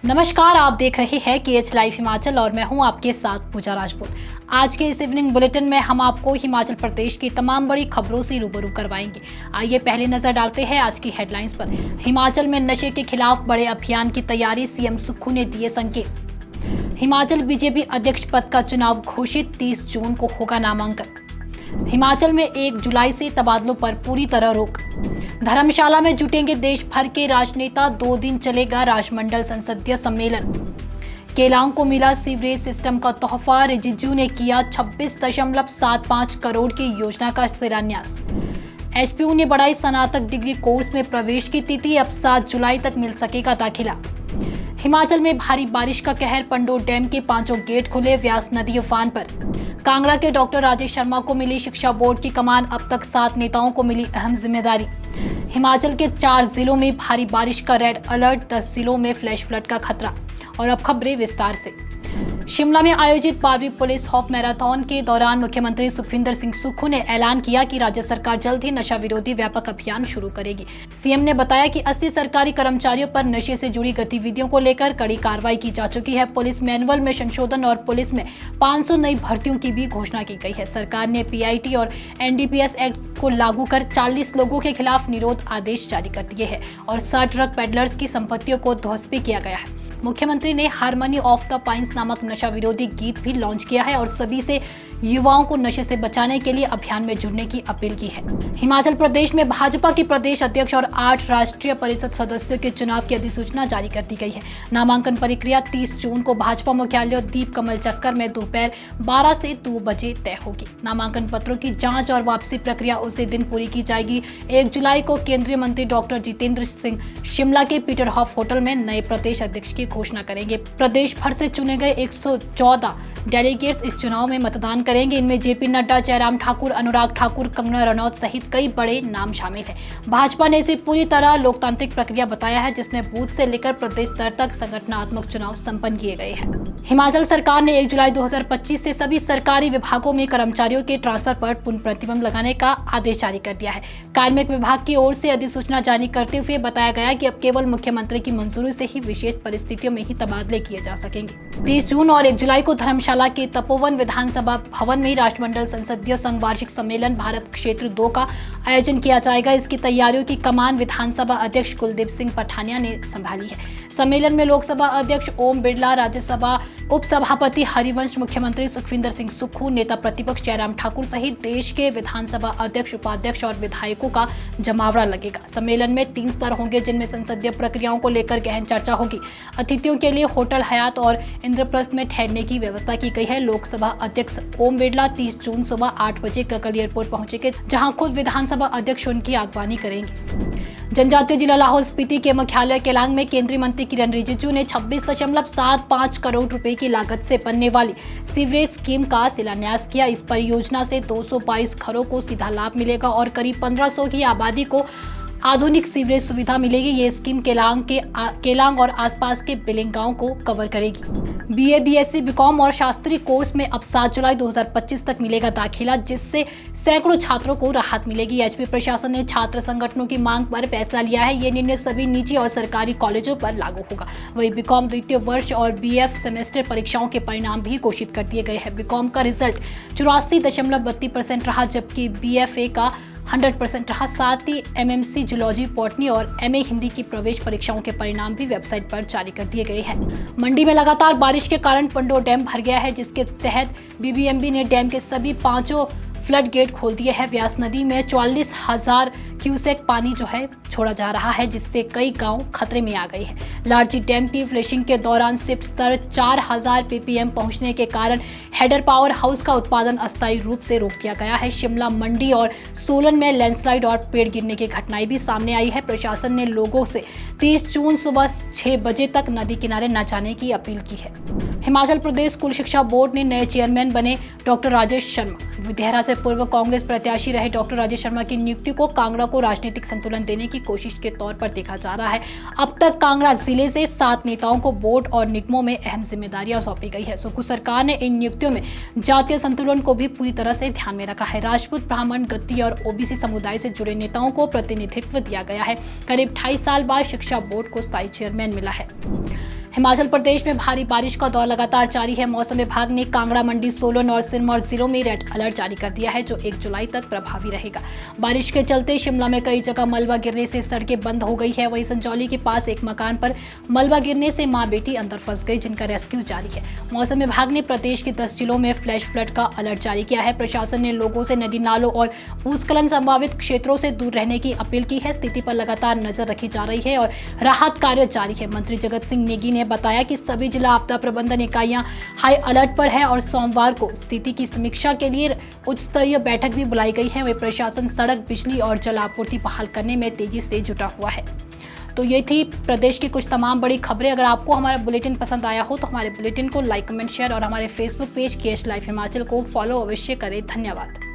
नमस्कार, आप देख रहे हैं KH लाइव हिमाचल और मैं हूं आपके साथ पूजा राजपूत। आज के इस इवनिंग बुलेटिन में हम आपको हिमाचल प्रदेश की तमाम बड़ी खबरों से रूबरू करवाएंगे। आइए पहले नजर डालते हैं आज की हेडलाइंस पर। हिमाचल में नशे के खिलाफ बड़े अभियान की तैयारी, सीएम सुक्खू ने दिए संकेत। हिमाचल बीजेपी अध्यक्ष पद का चुनाव घोषित, 30 जून को होगा नामांकन। हिमाचल में 1 जुलाई से तबादलों पर पूरी तरह रोक। धर्मशाला में जुटेंगे देश भर के राजनेता, 2 दिन चलेगा राष्ट्रमंडल संसदीय सम्मेलन। केलांग को मिला सीवरेज सिस्टम का तोहफा, रिजिजू ने किया 26.75 करोड़ की योजना का शिलान्यास। HPU ने बढ़ाई स्नातक डिग्री कोर्स में प्रवेश की तिथि, अब 7 जुलाई तक मिल सकेगा दाखिला। हिमाचल में भारी बारिश का कहर, पंडोर डैम के 5 गेट खुले, व्यास नदी उफान पर। कांगड़ा के डॉक्टर राजेश शर्मा को मिली शिक्षा बोर्ड की कमान, अब तक 7 नेताओं को मिली अहम जिम्मेदारी। हिमाचल के 4 जिलों में भारी बारिश का रेड अलर्ट, 10 जिलों में फ्लैश फ्लड का खतरा। और अब खबरें विस्तार से। शिमला में आयोजित 12वीं पुलिस हाफ मैराथन के दौरान मुख्यमंत्री सुखविंदर सिंह सुक्खू ने ऐलान किया कि राज्य सरकार जल्द ही नशा विरोधी व्यापक अभियान शुरू करेगी। सीएम ने बताया कि 80 सरकारी कर्मचारियों पर नशे से जुड़ी गतिविधियों को लेकर कड़ी कार्रवाई की जा चुकी है। पुलिस मैनुअल में संशोधन और पुलिस में 500 नई भर्तियों की भी घोषणा की गई है। सरकार ने PIT और NDPS एक्ट को लागू कर 40 लोगों के खिलाफ निरोध आदेश जारी कर दिए हैं और 60 ड्रग पेडलर्स की संपत्तियों को ध्वस्त भी किया गया है। मुख्यमंत्री ने हारमनी ऑफ द पाइन्स नामक नशा विरोधी गीत भी लॉन्च किया है और सभी से युवाओं को नशे से बचाने के लिए अभियान में जुड़ने की अपील की है। हिमाचल प्रदेश में भाजपा की प्रदेश अध्यक्ष और 8 राष्ट्रीय परिषद सदस्यों के चुनाव की अधिसूचना जारी कर दी गई है। नामांकन प्रक्रिया 30 जून को भाजपा मुख्यालय दीप कमल चक्कर में दोपहर 12 से 2 बजे तय होगी। नामांकन पत्रों की जांच और वापसी प्रक्रिया उसी दिन पूरी की जाएगी। 1 जुलाई को केंद्रीय मंत्री डॉक्टर जितेंद्र सिंह शिमला के पीटर हॉफ होटल में नए प्रदेश अध्यक्ष की घोषणा करेंगे। प्रदेश भर से चुने गए 114 डेलीगेट्स इस चुनाव में मतदान करेंगे। इनमें JP नड्डा, जयराम ठाकुर, अनुराग ठाकुर, कंगना रनौत सहित कई बड़े नाम शामिल हैं। भाजपा ने इसे पूरी तरह लोकतांत्रिक प्रक्रिया बताया है, जिसमें बूथ से लेकर प्रदेश स्तर तक संगठनात्मक चुनाव संपन्न किए गए हैं। हिमाचल सरकार ने 1 जुलाई 2025 से सभी सरकारी विभागों में कर्मचारियों के ट्रांसफर पर पूर्ण प्रतिबंध लगाने का आदेश जारी कर दिया है। कार्मिक विभाग की ओर से अधिसूचना जारी करते हुए बताया गया कि अब केवल मुख्यमंत्री की मंजूरी से ही विशेष परिस्थितियों में ही तबादले किए जा सकेंगे। 30 जून और 1 जुलाई को धर्मशाला के तपोवन विधानसभा भवन में राष्ट्रमंडल संसदीय संघ वार्षिक सम्मेलन भारत क्षेत्र 2 का आयोजन किया जाएगा। इसकी तैयारियों की कमान विधानसभा अध्यक्ष कुलदीप सिंह पठानिया ने संभाली है। सम्मेलन में लोकसभा अध्यक्ष ओम बिरला, राज्यसभा उपसभापति हरिवंश, मुख्यमंत्री सुखविंदर सिंह सुक्खू, नेता प्रतिपक्ष जयराम ठाकुर सहित देश के विधानसभा अध्यक्ष, उपाध्यक्ष और विधायकों का जमावड़ा लगेगा। सम्मेलन में 3 स्तर होंगे, जिनमें संसदीय प्रक्रियाओं को लेकर गहन चर्चा होगी। अतिथियों के लिए होटल हयात और इंद्रप्रस्थ में ठहरने की व्यवस्था की गई है। लोकसभा अध्यक्ष ओम बिरला 30 जून सुबह 8 बजे ककल एयरपोर्ट पहुंचेंगे, जहां खुद विधानसभा अध्यक्ष उनकी अगवानी करेंगे। जनजातीय जिला लाहौल स्पीति के मुख्यालय केलांग में केंद्रीय मंत्री किरण रिजिजू ने 26.75 करोड़ रुपए की लागत से बनने वाली सीवरेज स्कीम का शिलान्यास किया। इस परियोजना से 222 घरों को सीधा लाभ मिलेगा और करीब 1500 की आबादी को आधुनिक सीवरेज सुविधा मिलेगी। ये स्कीम केलांग और आसपास के बिलिंग गांव को कवर करेगी। BA, BSc, BCom और शास्त्री कोर्स में अब 7 जुलाई 2025 तक मिलेगा दाखिला, जिससे सैकड़ों छात्रों को राहत मिलेगी। HP प्रशासन ने छात्र संगठनों की मांग पर फैसला लिया है। ये निर्णय सभी निजी और सरकारी कॉलेजों पर लागू होगा। वही BCom द्वितीय वर्ष और BF सेमेस्टर परीक्षाओं के परिणाम भी घोषित कर दिए गए हैं। BCom का रिजल्ट 84.32% रहा, जबकि BFA का 100% रहा। साथ ही MMC जूलॉजी, बॉटनी और MA हिंदी की प्रवेश परीक्षाओं के परिणाम भी वेबसाइट पर जारी कर दिए गए हैं। मंडी में लगातार बारिश के कारण पंडोर डैम भर गया है, जिसके तहत BBMB ने डैम के सभी 5 फ्लड गेट खोल दिए हैं। व्यास नदी में 44,000 क्यूसेक पानी छोड़ा जा रहा है, जिससे कई गांव खतरे में आ गए हैं। लारजी डैम की फ्लशिंग के दौरान सिफ्ट स्तर 4000 ppm पहुंचने के कारण हेडर पावर हाउस का उत्पादन अस्थायी रूप से रोक दिया गया है। शिमला, मंडी और सोलन में लैंडस्लाइड और पेड़ गिरने की घटनाएं भी सामने आई है। प्रशासन ने लोगों से 30 जून सुबह 6 बजे तक नदी किनारे न जाने की अपील की है। हिमाचल प्रदेश स्कूल शिक्षा बोर्ड ने नए चेयरमैन बने डॉक्टर राजेश शर्मा। विदेहरा से पूर्व कांग्रेस प्रत्याशी रहे डॉक्टर राजेश शर्मा की नियुक्ति को कांगड़ा को राजनीतिक संतुलन देने की कोशिश के तौर पर देखा जा रहा है। अब तक कांगड़ा जिले से 7 नेताओं को बोर्ड और निगमों में अहम जिम्मेदारियां सौंपी गई है। सुक्खू सरकार ने इन नियुक्तियों में जातीय संतुलन को भी पूरी तरह से ध्यान में रखा है। राजपूत, ब्राह्मण, गद्दी और OBC समुदाय से जुड़े नेताओं को प्रतिनिधित्व दिया गया है। करीब 28 साल बाद शिक्षा बोर्ड को स्थायी चेयरमैन मिला है। हिमाचल प्रदेश में भारी बारिश का दौर लगातार जारी है। मौसम विभाग ने कांगड़ा, मंडी, सोलन और सिरमौर जिलों में रेड अलर्ट जारी कर दिया है, जो 1 जुलाई तक प्रभावी रहेगा। बारिश के चलते शिमला में कई जगह मलबा गिरने से सड़कें बंद हो गई है। वहीं संजौली के पास एक मकान पर मलबा गिरने से मां बेटी अंदर फंस गई, जिनका रेस्क्यू जारी है। मौसम विभाग ने प्रदेश के 10 जिलों में फ्लैश फ्लड का अलर्ट जारी किया है। प्रशासन ने लोगों से नदी नालों और भूस्खलन संभावित क्षेत्रों से दूर रहने की अपील की है। स्थिति पर लगातार नजर रखी जा रही है और राहत कार्य जारी है। मंत्री जगत सिंह नेगी ने बताया कि सभी जिला आपदा प्रबंधन इकाइयां हाई अलर्ट पर है और सोमवार को स्थिति की समीक्षा के लिए उच्च स्तरीय बैठक भी बुलाई गई है। वहीं प्रशासन सड़क, बिजली और जल आपूर्ति बहाल करने में तेजी से जुटा हुआ है। तो ये थी प्रदेश की कुछ तमाम बड़ी खबरें। अगर आपको हमारा बुलेटिन पसंद आया हो तो हमारे बुलेटिन को लाइक, कमेंट, शेयर और हमारे Facebook page KH live Himachal को फॉलो अवश्य करें। धन्यवाद।